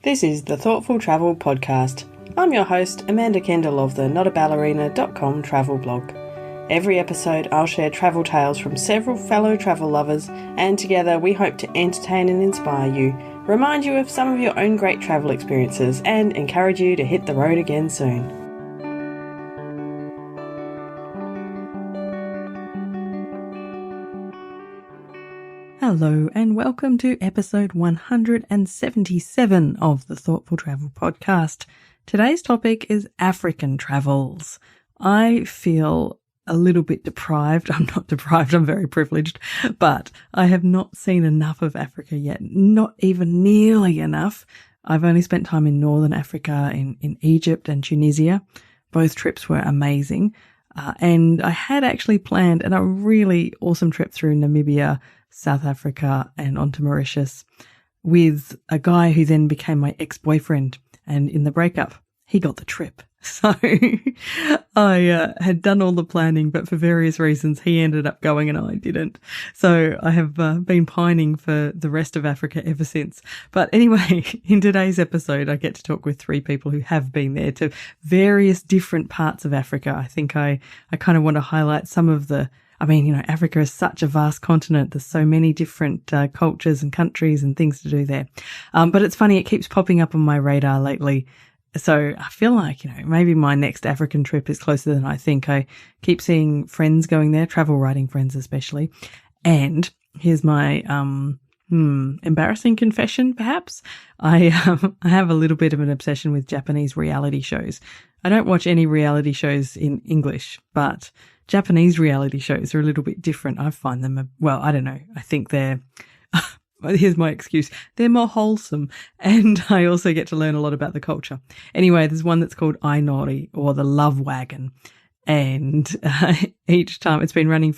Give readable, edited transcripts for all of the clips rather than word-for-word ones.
This is the Thoughtful Travel Podcast. I'm your host, Amanda Kendall of the notaballerina.com travel blog. Every episode I'll share travel tales from several fellow travel lovers, and together we hope to entertain and inspire you, remind you of some of your own great travel experiences, and encourage you to hit the road again soon. Hello and welcome to episode 177 of the Thoughtful Travel Podcast. Today's topic is African travels. I feel a little bit deprived. I'm not deprived, I'm very privileged, but I have not seen enough of Africa yet, not even nearly enough. I've only spent time in Northern Africa, in Egypt and Tunisia. Both trips were amazing. And I had actually planned a really awesome trip through Namibia, South Africa and onto Mauritius with a guy who then became my ex-boyfriend. And in the breakup, he got the trip. So I had done all the planning, but for various reasons, he ended up going and I didn't. So I have been pining for the rest of Africa ever since. But anyway, in today's episode, I get to talk with three people who have been there to various different parts of Africa. I think I kind of want to highlight some of Africa is such a vast continent. There's so many different cultures and countries and things to do there. But it's funny, it keeps popping up on my radar lately. So I feel like, maybe my next African trip is closer than I think. I keep seeing friends going there, travel writing friends especially. And here's my embarrassing confession, perhaps. I have a little bit of an obsession with Japanese reality shows. I don't watch any reality shows in English, but Japanese reality shows are a little bit different. I find them, I don't know. I think they're, here's my excuse, they're more wholesome. And I also get to learn a lot about the culture. Anyway, there's one that's called Ainori, or the Love Wagon. And each time it's been running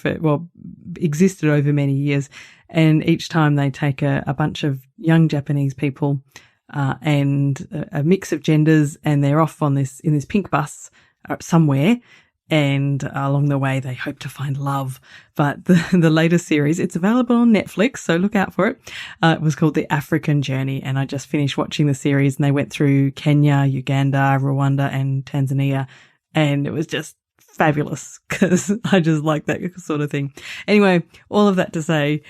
existed over many years. And each time they take a bunch of young Japanese people and a mix of genders, and they're off in this pink bus somewhere. And along the way, they hope to find love. But the latest series, it's available on Netflix, so look out for it. It was called The African Journey, and I just finished watching the series, and they went through Kenya, Uganda, Rwanda, and Tanzania, and it was just fabulous because I just like that sort of thing. Anyway, all of that to say,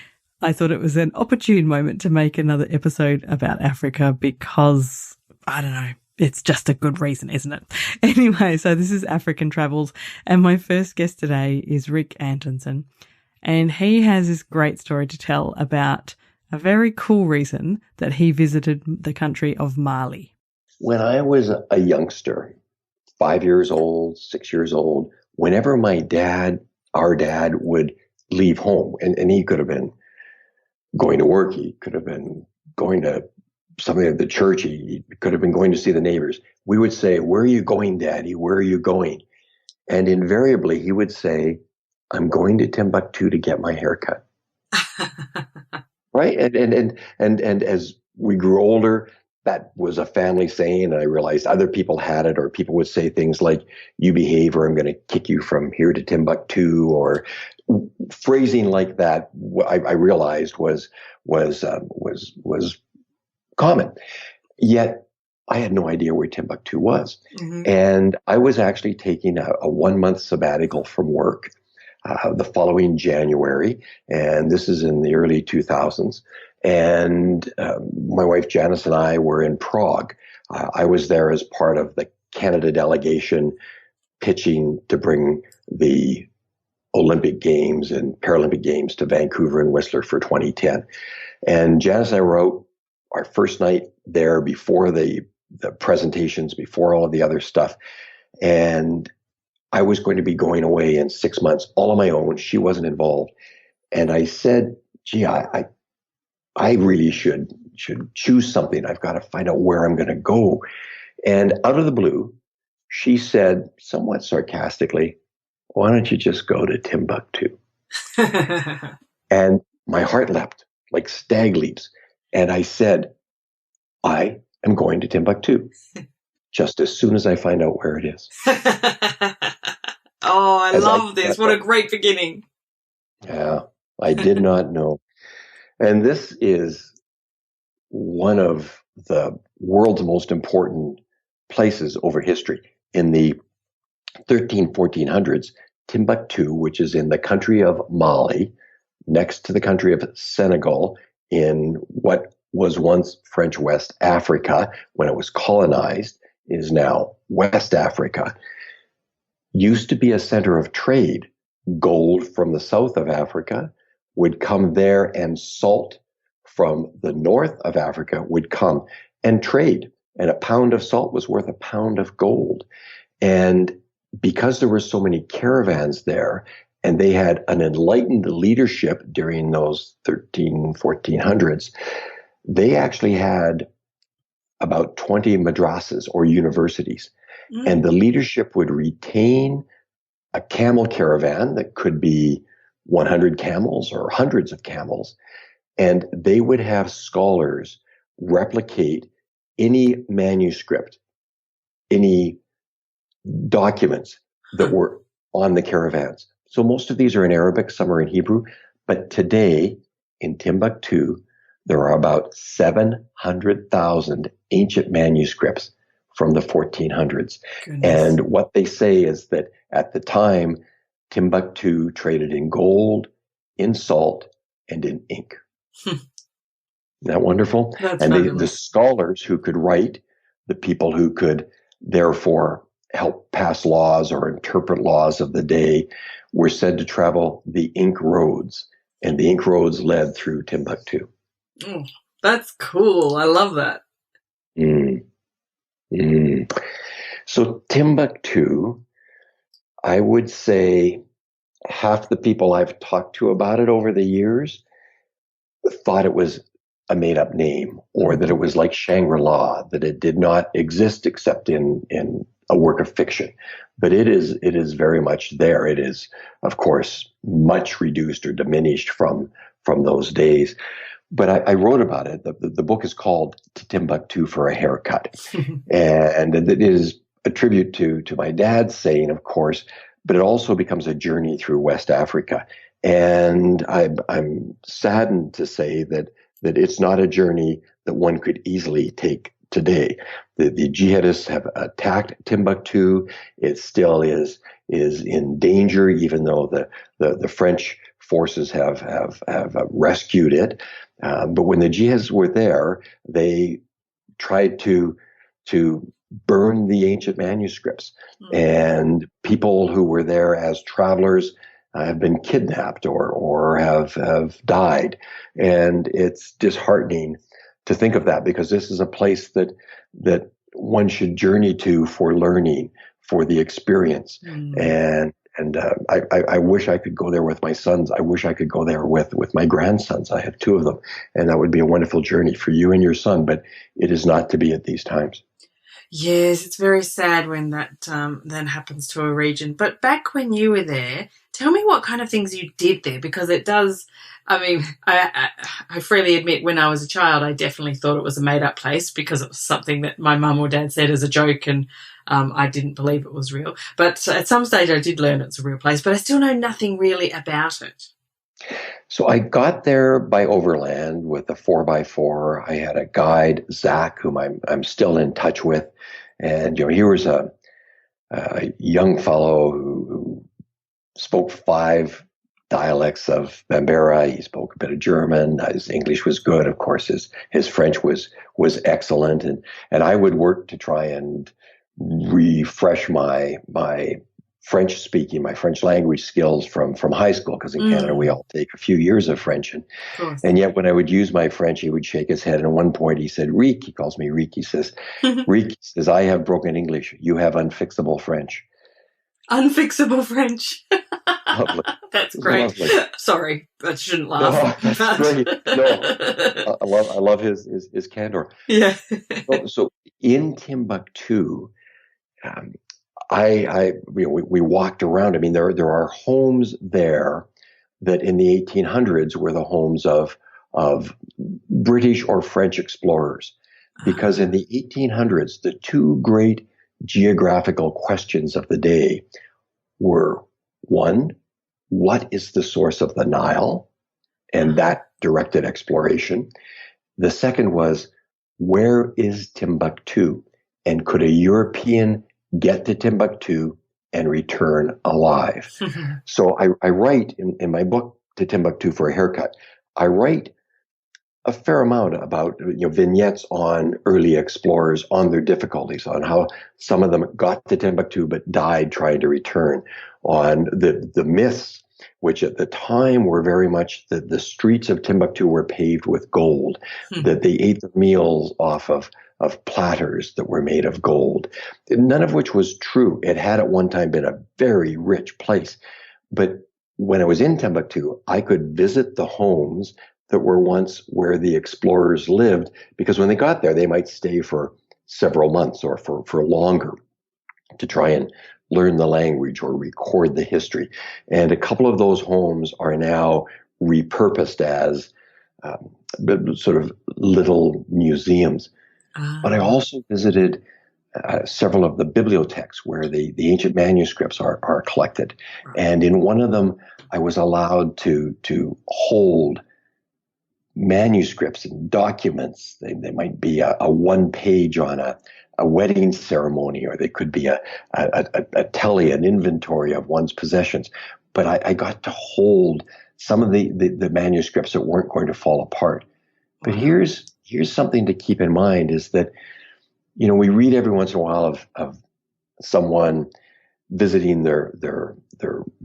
I thought it was an opportune moment to make another episode about Africa because, I don't know, it's just a good reason, isn't it? Anyway, so this is African Travels, and my first guest today is Rick Antonson, and he has this great story to tell about a very cool reason that he visited the country of Mali. When I was a youngster, 5 years old, 6 years old, whenever our dad would leave home, and he could have been going to work, he could have been going to something at the church, he could have been going to see the neighbors. We would say, "Where are you going, Daddy? Where are you going?" And invariably he would say, "I'm going to Timbuktu to get my hair cut." Right? And as we grew older, that was a family saying, and I realized other people had it, or people would say things like, "You behave or I'm going to kick you from here to Timbuktu," or phrasing like that. I realized was common. Yet I had no idea where Timbuktu was. Mm-hmm. And I was actually taking a 1 month sabbatical from work the following January. And this is in the early 2000s. And my wife Janice and I were in Prague. I was there as part of the Canada delegation pitching to bring the Olympic Games and Paralympic Games to Vancouver and Whistler for 2010. And Janice and I wrote our first night there before the presentations, before all of the other stuff. And I was going to be going away in 6 months, all on my own. She wasn't involved. And I said, "Gee, I really should choose something. I've got to find out where I'm going to go." And out of the blue, she said, somewhat sarcastically, "Why don't you just go to Timbuktu?" And my heart leapt like stag leaps. And I said, "I am going to Timbuktu just as soon as I find out where it is." Oh, I love this. What a great beginning. Yeah, I did not know. And this is one of the world's most important places over history. In the 1400s, Timbuktu, which is in the country of Mali, next to the country of Senegal, in what was once French West Africa, when it was colonized, is now West Africa, used to be a center of trade. Gold from the south of Africa would come there, and salt from the north of Africa would come and trade. And a pound of salt was worth a pound of gold. And because there were so many caravans there, and they had an enlightened leadership during those 1400s, they actually had about 20 madrasas or universities. And the leadership would retain a camel caravan that could be 100 camels or hundreds of camels. And they would have scholars replicate any manuscript, any documents that were on the caravans. So most of these are in Arabic, some are in Hebrew. But today in Timbuktu, there are about 700,000 ancient manuscripts from the 1400s. Goodness. And what they say is that at the time, Timbuktu traded in gold, in salt, and in ink. Isn't that wonderful? That's and fabulous. The scholars who could write, the people who could therefore help pass laws or interpret laws of the day, were said to travel the ink roads. And the ink roads led through Timbuktu. Oh, that's cool. I love that. So Timbuktu, I would say half the people I've talked to about it over the years thought it was a made-up name, or that it was like Shangri-La, that it did not exist except in a work of fiction. But it is very much there. It is, of course, much reduced or diminished from those days. But I wrote about it. The book is called Timbuktu for a Haircut. And it is a tribute to my dad's saying, of course, but it also becomes a journey through West Africa. And I'm saddened to say that it's not a journey that one could easily take today. The jihadists have attacked Timbuktu. It still is in danger, even though the French forces have rescued it. But when the jihadists were there, they tried to burn the ancient manuscripts. And people who were there as travelers have been kidnapped or have died. And it's disheartening to think of that, because this is a place that one should journey to for learning, for the experience. And I wish I could go there with my sons. I wish I could go there with my grandsons. I have two of them, and that would be a wonderful journey for you and your son, but it is not to be at these times. Yes, it's very sad when that then happens to a region. But back when you were there, tell me what kind of things you did there, because it does. I mean, I freely admit, when I was a child, I definitely thought it was a made-up place because it was something that my mum or dad said as a joke, and I didn't believe it was real. But at some stage, I did learn it's a real place, but I still know nothing really about it. So I got there by overland with a 4x4. I had a guide, Zach, whom I'm still in touch with. And, he was a young fellow who spoke 5 dialects of Bambara. He spoke a bit of German. His English was good. Of course, his French was excellent. And I would work to try and refresh my French speaking, my French language skills from high school, because in Canada we all take a few years of French. And yet when I would use my French, he would shake his head. And at one point he said, Rick, he calls me Rick. He says, Rick, I have broken English. You have unfixable French. Unfixable French. Lovely. That's great. Lovely. Sorry, I shouldn't laugh. No, that's great. No, I love his candor. Yeah. So in Timbuktu, we walked around. I mean, there are homes there that in the 1800s were the homes of British or French explorers, because in the 1800s, the two great geographical questions of the day were, one, what is the source of the Nile? And that directed exploration. The second was, where is Timbuktu? And could a European get to Timbuktu and return alive? So I write in my book, To Timbuktu for a Haircut, I write a fair amount about vignettes on early explorers, on their difficulties, on how some of them got to Timbuktu but died trying to return, on the myths, which at the time were very much that the streets of Timbuktu were paved with gold, that they ate their meals off of platters that were made of gold, none of which was true. It had at one time been a very rich place. But when I was in Timbuktu, I could visit the homes that were once where the explorers lived, because when they got there, they might stay for several months or for longer to try and learn the language or record the history. And a couple of those homes are now repurposed as sort of little museums. But I also visited several of the bibliotheques where the ancient manuscripts are collected. And in one of them, I was allowed to hold manuscripts and documents. They might be a one page on a wedding ceremony, or they could be a tally, an inventory of one's possessions. But I got to hold some of the manuscripts that weren't going to fall apart. But here's something to keep in mind is that, we read every once in a while of someone visiting their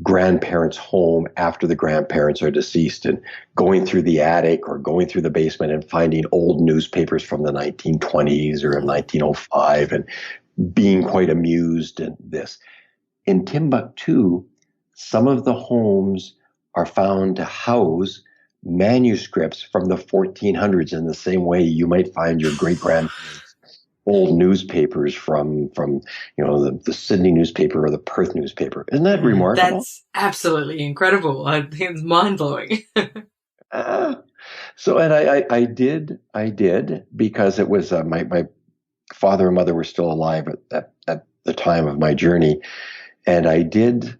grandparents' home after the grandparents are deceased and going through the attic or going through the basement and finding old newspapers from the 1920s or 1905 and being quite amused in this. In Timbuktu, some of the homes are found to house manuscripts from the 1400s in the same way you might find your great-grandparents' old newspapers from the Sydney newspaper or the Perth newspaper. Isn't that remarkable? That's absolutely incredible. I think it's mind-blowing. So, and I did because it was my father and mother were still alive at the time of my journey, and I did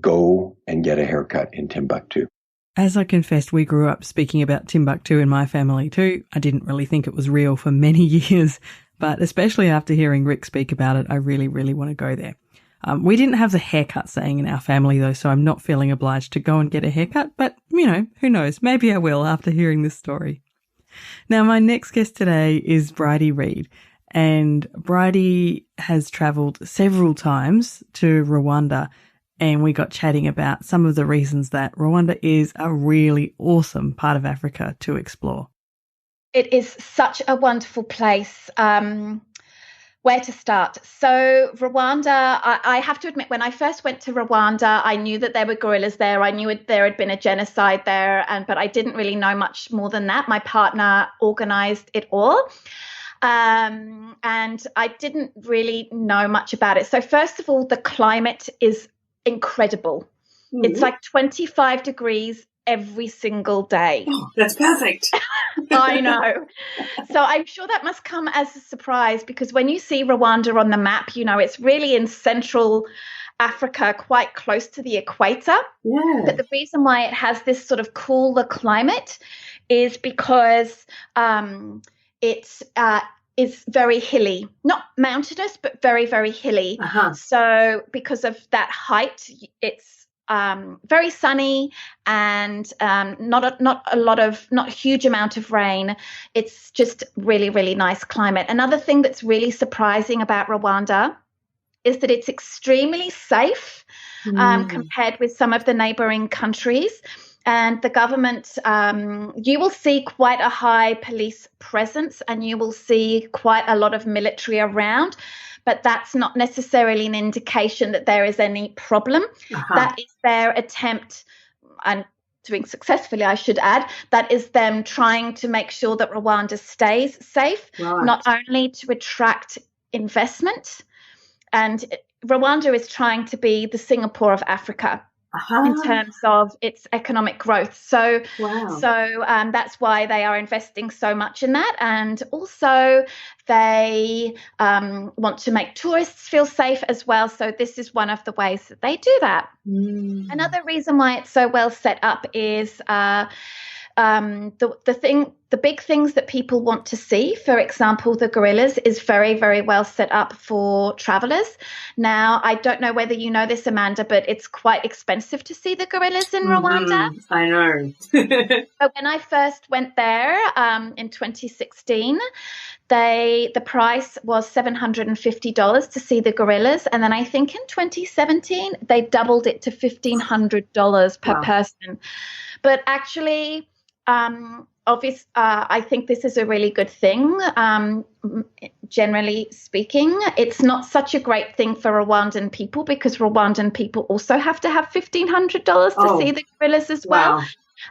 go and get a haircut in Timbuktu. As I confessed, we grew up speaking about Timbuktu in my family too. I didn't really think it was real for many years, but especially after hearing Rick speak about it, I really, really want to go there. We didn't have the haircut saying in our family though, so I'm not feeling obliged to go and get a haircut, but who knows, maybe I will after hearing this story. Now, my next guest today is Brighde Reed, and Brighde has travelled several times to Rwanda, and we got chatting about some of the reasons that Rwanda is a really awesome part of Africa to explore. It is such a wonderful place. Where to start? So Rwanda, I have to admit, when I first went to Rwanda, I knew that there were guerrillas there. I knew there had been a genocide there, but I didn't really know much more than that. My partner organized it all. And I didn't really know much about it. So first of all, the climate is incredible. Mm-hmm. It's like 25 degrees every single day. Oh, that's perfect. I know. So I'm sure that must come as a surprise, because when you see Rwanda on the map, it's really in central Africa, quite close to the equator. Yeah. But the reason why it has this sort of cooler climate is because it's is very hilly, not mountainous, but very, very hilly. Uh-huh. So because of that height, it's very sunny and not a huge amount of rain. It's just really, really nice climate. Another thing that's really surprising about Rwanda is that it's extremely safe compared with some of the neighboring countries. And the government, you will see quite a high police presence and you will see quite a lot of military around, but that's not necessarily an indication that there is any problem. Uh-huh. That is their attempt, and doing successfully, I should add, that is them trying to make sure that Rwanda stays safe, right. Not only to attract investment, and Rwanda is trying to be the Singapore of Africa. Uh-huh. In terms of its economic growth. So that's why they are investing so much in that. And also they want to make tourists feel safe as well. So this is one of the ways that they do that. Another reason why it's so well set up is the the big things that people want to see, for example, the gorillas, is very, very well set up for travelers. Now, I don't know whether you know this, Amanda, but it's quite expensive to see the gorillas in Rwanda. I know. But when I first went there in 2016, the price was $750 to see the gorillas. And then I think in 2017, they doubled it to $1,500 per person. But actually, I think this is a really good thing. Generally speaking, it's not such a great thing for Rwandan people because Rwandan people also have to have $1,500 to see the gorillas as well.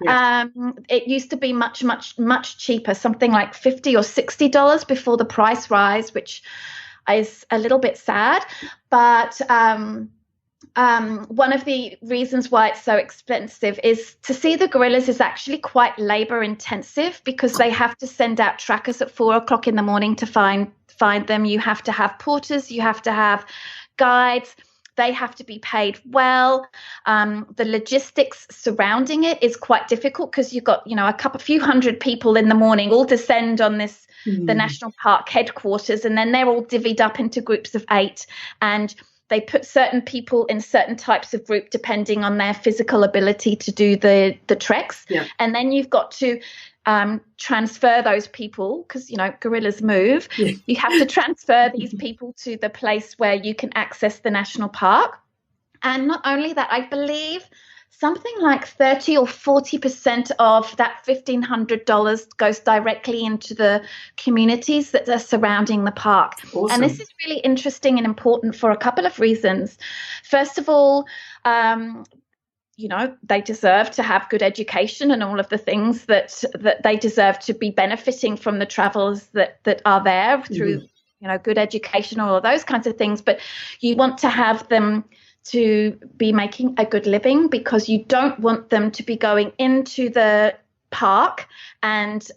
Yeah. It used to be much, much, much cheaper, something like $50 or $60 before the price rise, which is a little bit sad. But one of the reasons why it's so expensive is to see the gorillas is actually quite labor intensive because they have to send out trackers at 4 o'clock in the morning to find them. You have to have porters, you have to have guides. They have to be paid well. The logistics surrounding it is quite difficult because you've got, a few hundred people in the morning all descend on the national park headquarters, and then they're all divvied up into groups of 8, and they put certain people in certain types of group depending on their physical ability to do the treks. Yeah. And then you've got to transfer those people because, gorillas move. Yeah. You have to transfer these people to the place where you can access the national park. And not only that, I believe something like 30 or 40% of that $1,500 goes directly into the communities that are surrounding the park. Awesome. And this is really interesting and important for a couple of reasons. First of all, they deserve to have good education and all of the things that they deserve to be benefiting from the travels that are there through, good education, all of those kinds of things. But you want to have them to be making a good living because you don't want them to be going into the park and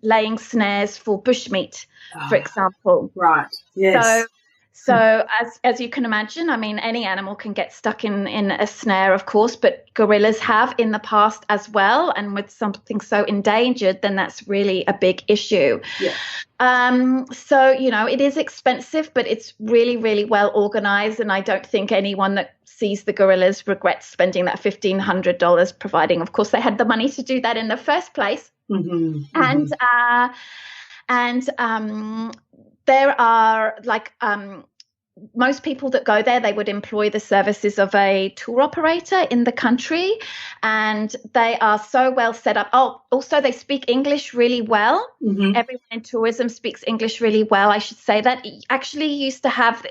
laying snares for bushmeat, for example. Right. Yes. So as you can imagine, I mean, any animal can get stuck in a snare, of course, but gorillas have in the past as well. And with something so endangered, then that's really a big issue. Yeah. So, it is expensive, but it's really, really well organized. And I don't think anyone that sees the gorillas regrets spending that $1,500, providing, of course, they had the money to do that in the first place. Mm-hmm. And there are most people that go there, they would employ the services of a tour operator in the country, and they are so well set up. Oh, also they speak English really well. Mm-hmm. Everyone in tourism speaks English really well. I should say that it actually used to have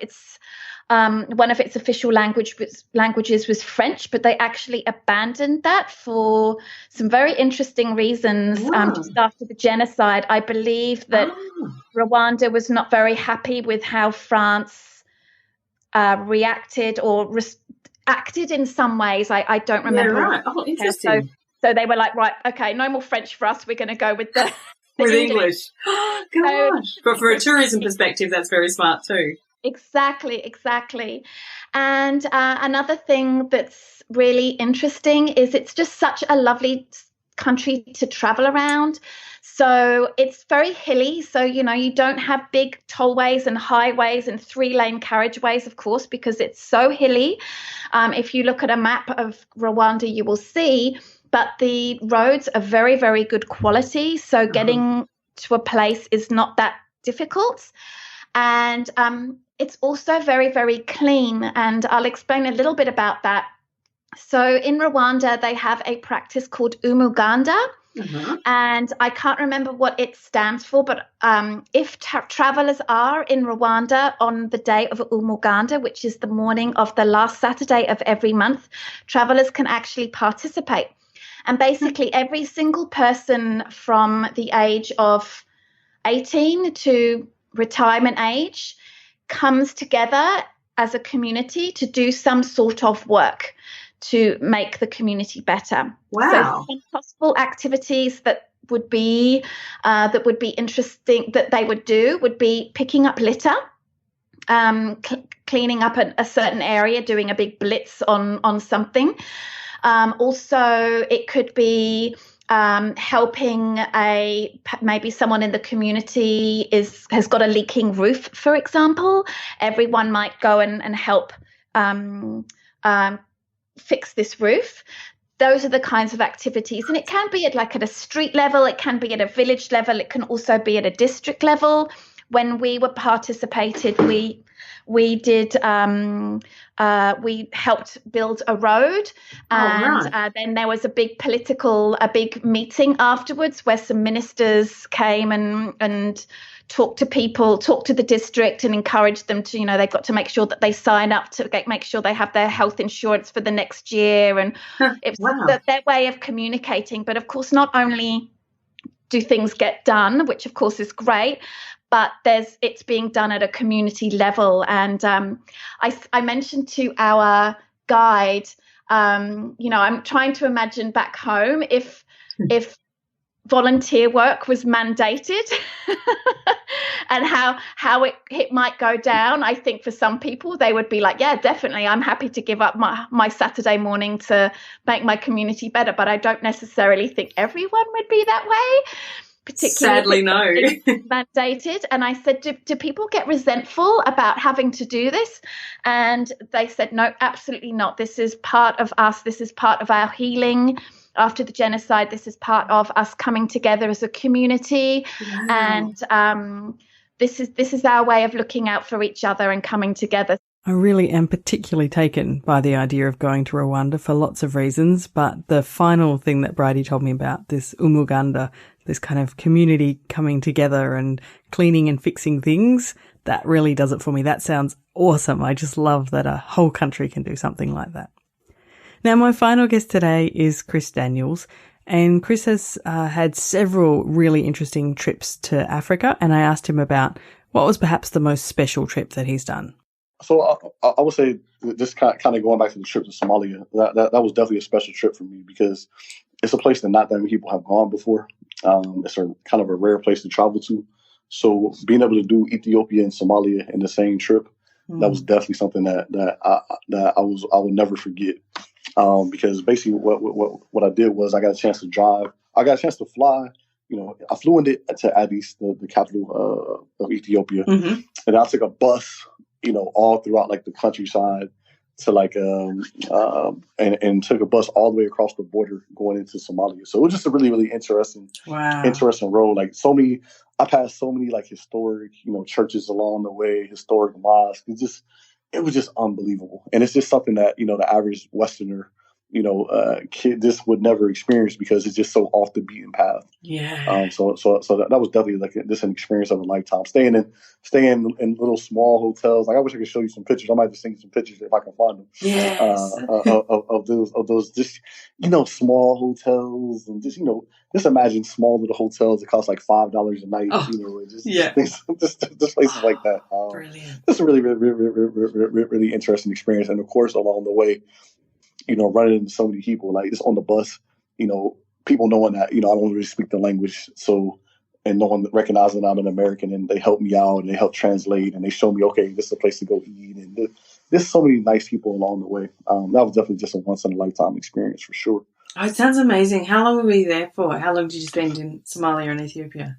one of its official languages was French, but they actually abandoned that for some very interesting reasons. Just after the genocide, I believe that Rwanda was not very happy with how France reacted or acted in some ways. I don't remember. Yeah, right. Oh, interesting. So they were like, right, okay, no more French for us. We're going to go with the with English. Gosh. But for a tourism perspective, that's very smart too. Exactly. And another thing that's really interesting is it's just such a lovely country to travel around. So it's very hilly. So, you don't have big tollways and highways and 3-lane carriageways, of course, because it's so hilly. If you look at a map of Rwanda, you will see, but the roads are very, very good quality. So getting to a place is not that difficult. And it's also very, very clean. And I'll explain a little bit about that. So in Rwanda, they have a practice called umuganda. Mm-hmm. And I can't remember what it stands for, but if travelers are in Rwanda on the day of umuganda, which is the morning of the last Saturday of every month, travelers can actually participate. And basically every single person from the age of 18 to retirement age comes together as a community to do some sort of work to make the community better. Wow. So some possible activities that would be interesting that they would do would be picking up litter, cleaning up a certain area, doing a big blitz on something. Also, it could be helping maybe someone in the community has got a leaking roof, for example. Everyone might go and help fix this roof. Those are the kinds of activities, and it can be at a street level, it can be at a village level, it can also be at a district level. When we were participated, we did we helped build a road, and then there was a big meeting afterwards where some ministers came and talked to people, talked to the district, and encouraged them to, they've got to make sure that they sign up to make sure they have their health insurance for the next year, and it's their way of communicating. But of course, not only do things get done, which of course is great, but it's being done at a community level. And I mentioned to our guide, I'm trying to imagine back home if volunteer work was mandated and how it might go down. I think for some people they would be like, yeah, definitely, I'm happy to give up my Saturday morning to make my community better. But I don't necessarily think everyone would be that way. Sadly, no. Mandated. And I said, do people get resentful about having to do this? And they said, no, absolutely not. This is part of us. This is part of our healing after the genocide. This is part of us coming together as a community. Wow. And this is our way of looking out for each other and coming together. I really am particularly taken by the idea of going to Rwanda for lots of reasons, but the final thing that Brighde told me about, this umuganda, this kind of community coming together and cleaning and fixing things, that really does it for me. That sounds awesome. I just love that a whole country can do something like that. Now, my final guest today is Chris Daniels, and Chris has had several really interesting trips to Africa, and I asked him about what was perhaps the most special trip that he's done. So I would say, just kind of going back to the trip to Somalia, that was definitely a special trip for me because it's a place that not that many people have gone before. It's a kind of a rare place to travel to. So being able to do Ethiopia and Somalia in the same trip, that was definitely something that I would never forget. Because basically what I did was I got a chance to drive. I got a chance to fly. I flew into Addis, the capital of Ethiopia, and I took a bus, all throughout the countryside to and took a bus all the way across the border going into Somalia. So it was just a really, really interesting road. I passed so many historic, churches along the way, historic mosques. It was just unbelievable. And it's just something that, the average Westerner, kid just would never experience because it's just so off the beaten path. Yeah. So that was definitely just an experience of a lifetime. Staying in little small hotels. I wish I could show you some pictures. I might just send you some pictures if I can find them. Yes. Of those just small hotels and just imagine small little hotels that cost like $5 a night. Just places like that. Brilliant. It's a really, really, really, really, really interesting experience. And of course, along the way, running into so many people, just on the bus, people knowing that, I don't really speak the language. So, and no one recognizing I'm an American, and they help me out and they help translate and they show me, okay, this is a place to go eat. And there's so many nice people along the way. That was definitely just a once in a lifetime experience for sure. Oh, it sounds amazing. How long were you there for? How long did you spend in Somalia and Ethiopia?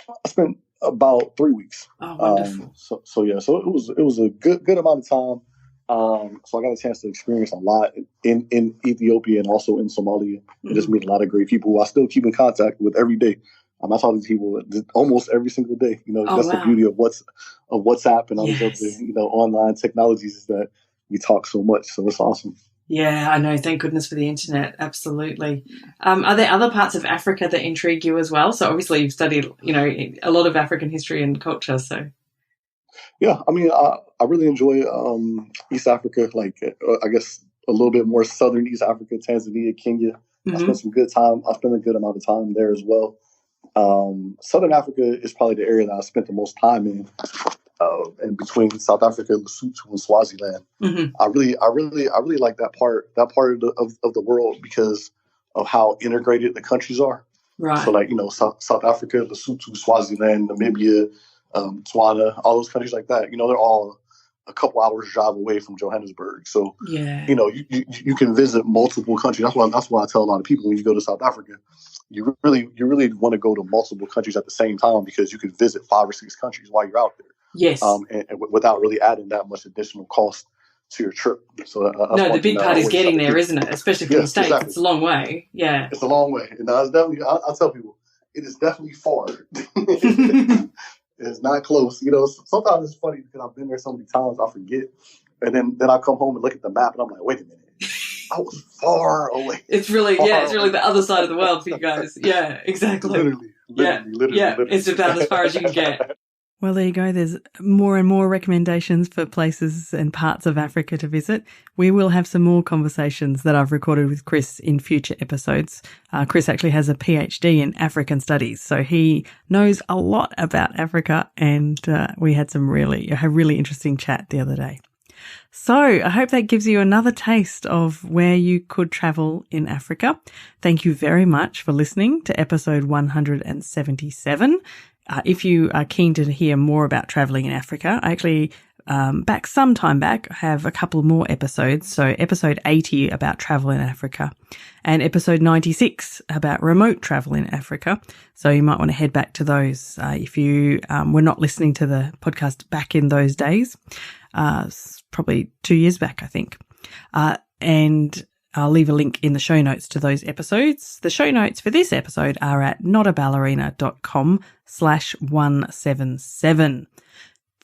I spent about 3 weeks. Oh, wonderful. So it was a good amount of time. So I got a chance to experience a lot in Ethiopia and also in Somalia. I just meet a lot of great people who I still keep in contact with every day. I talk to these people almost every single day. That's the beauty of WhatsApp and all these other online technologies is that we talk so much. So it's awesome. Yeah, I know. Thank goodness for the internet. Absolutely. Are there other parts of Africa that intrigue you as well? So obviously you've studied, a lot of African history and culture. So. Yeah, I really enjoy East Africa, I guess a little bit more southern East Africa, Tanzania, Kenya. I spent some good time. I spent a good amount of time there as well. Southern Africa is probably the area that I spent the most time in between South Africa, Lesotho, and Swaziland. I really like that part of the world because of how integrated the countries are. Right. So South Africa, Lesotho, Swaziland, Namibia, Botswana, all those countries like that. They're all a couple hours drive away from Johannesburg. So, you can visit multiple countries. That's why I tell a lot of people when you go to South Africa, you really want to go to multiple countries at the same time because you could visit 5 or 6 countries while you're out there. Yes. And without really adding that much additional cost to your trip. So no, the big part is getting there, isn't it? Especially from the States. Exactly. It's a long way. Yeah. It's a long way. And it's definitely, I'll tell people, it is definitely far. It's not close. You know, sometimes it's funny because I've been there so many times, I forget. And then I come home and look at the map and I'm like, wait a minute. I was far away. It's really, it's really the other side of the world for you guys. Yeah, exactly. Literally. It's about as far as you can get. Well, there you go. There's more and more recommendations for places and parts of Africa to visit. We will have some more conversations that I've recorded with Chris in future episodes. Chris actually has a PhD in African studies, so he knows a lot about Africa, and we had a really interesting chat the other day. So I hope that gives you another taste of where you could travel in Africa. Thank you very much for listening to episode 177. If you are keen to hear more about traveling in Africa, I actually, some time back, have a couple more episodes. So episode 80 about travel in Africa and episode 96 about remote travel in Africa. So you might want to head back to those if you were not listening to the podcast back in those days, probably 2 years back, I think. And I'll leave a link in the show notes to those episodes. The show notes for this episode are at notaballerina.com/177.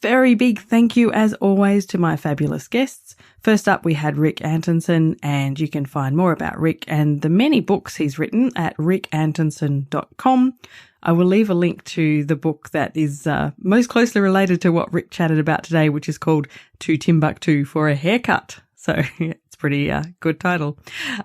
Very big thank you, as always, to my fabulous guests. First up, we had Rick Antonson, and you can find more about Rick and the many books he's written at rickantonson.com. I will leave a link to the book that is most closely related to what Rick chatted about today, which is called To Timbuktu for a Haircut. So it's pretty good title.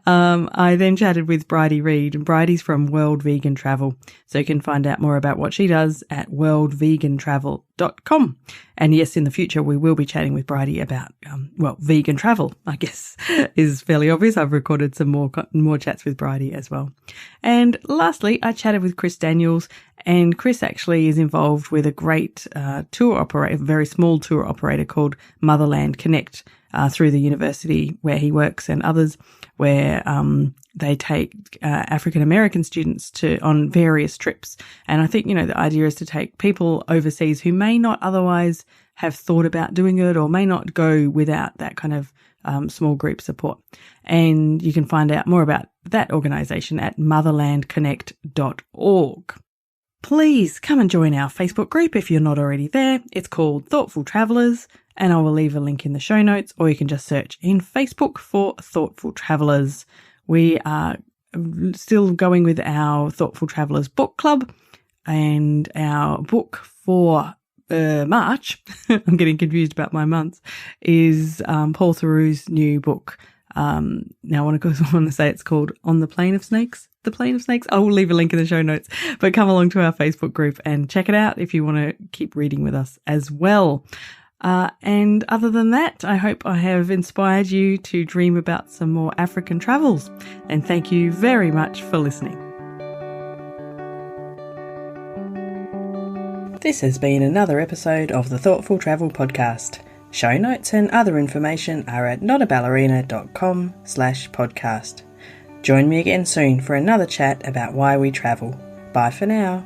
I then chatted with Brighde Reed, and Brighde's from World Vegan Travel. So you can find out more about what she does at worldvegantravel.com. And yes, in the future, we will be chatting with Brighde about, vegan travel, I guess, is fairly obvious. I've recorded some more chats with Brighde as well. And lastly, I chatted with Chris Daniels, and Chris actually is involved with a great tour operator, a very small tour operator called Motherland Connect, through the university where he works and others, where they take African American students on various trips. And I think, the idea is to take people overseas who may not otherwise have thought about doing it or may not go without that kind of small group support. And you can find out more about that organisation at motherlandconnect.org. Please come and join our Facebook group if you're not already there. It's called Thoughtful Travellers, and I will leave a link in the show notes, or you can just search in Facebook for Thoughtful Travellers. We are still going with our Thoughtful Travellers book club, and our book for March, I'm getting confused about my months, is Paul Theroux's new book. Now I want to say it's called On the Plane of Snakes. The Plane of Snakes. I will leave a link in the show notes, but come along to our Facebook group and check it out if you want to keep reading with us as well. And other than that, I hope I have inspired you to dream about some more African travels. And thank you very much for listening. This has been another episode of the Thoughtful Travel Podcast. Show notes and other information are at notaballerina.com/podcast. Join me again soon for another chat about why we travel. Bye for now.